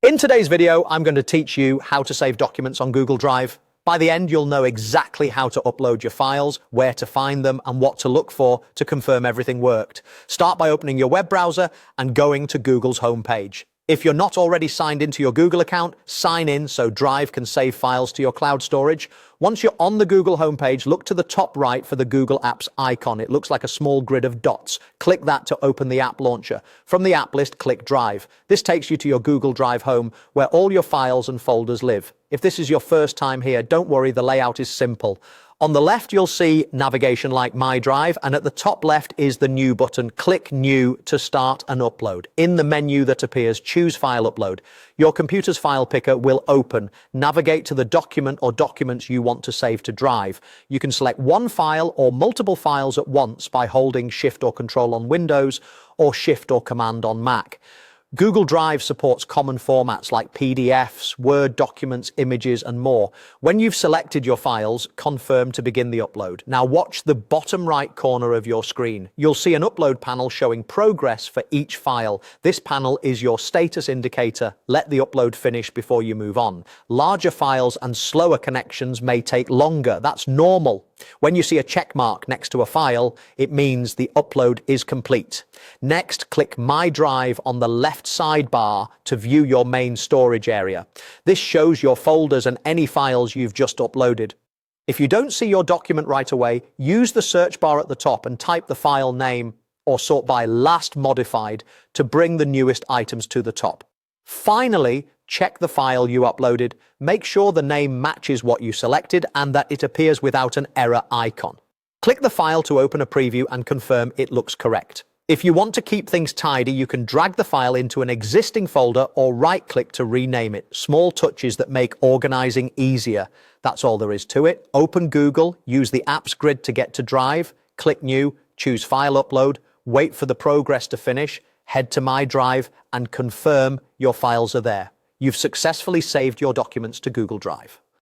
In today's video, I'm going to teach you how to save documents on Google Drive. By the end, you'll know exactly how to upload your files, where to find them, and what to look for to confirm everything worked. Start by opening your web browser and going to Google's homepage. If you're not already signed into your Google account, sign in so Drive can save files to your cloud storage. Once you're on the Google homepage, look to the top right for the Google Apps icon. It looks like a small grid of dots. Click that to open the app launcher. From the app list, click Drive. This takes you to your Google Drive home, where all your files and folders live. If this is your first time here, don't worry, the layout is simple. On the left, you'll see navigation like My Drive, and at the top left is the New button. Click New to start an upload. In the menu that appears, choose File Upload. Your computer's file picker will open. Navigate to the document or documents you want to save to Drive. You can select one file or multiple files at once by holding Shift or Control on Windows or Shift or Command on Mac. Google Drive supports common formats like PDFs, Word documents, images, and more. When you've selected your files, confirm to begin the upload. Now watch the bottom right corner of your screen. You'll see an upload panel showing progress for each file. This panel is your status indicator. Let the upload finish before you move on. Larger files and slower connections may take longer. That's normal. When you see a check mark next to a file, it means the upload is complete. Next, click My Drive on the left sidebar to view your main storage area. This shows your folders and any files you've just uploaded. If you don't see your document right away, use the search bar at the top and type the file name or sort by last modified to bring the newest items to the top. Finally, check the file you uploaded. Make sure the name matches what you selected and that it appears without an error icon. Click the file to open a preview and confirm it looks correct. If you want to keep things tidy, you can drag the file into an existing folder or right-click to rename it. Small touches that make organizing easier. That's all there is to it. Open Google, use the Apps grid to get to Drive, click New, choose File Upload, wait for the progress to finish, head to My Drive, and confirm your files are there. You've successfully saved your documents to Google Drive.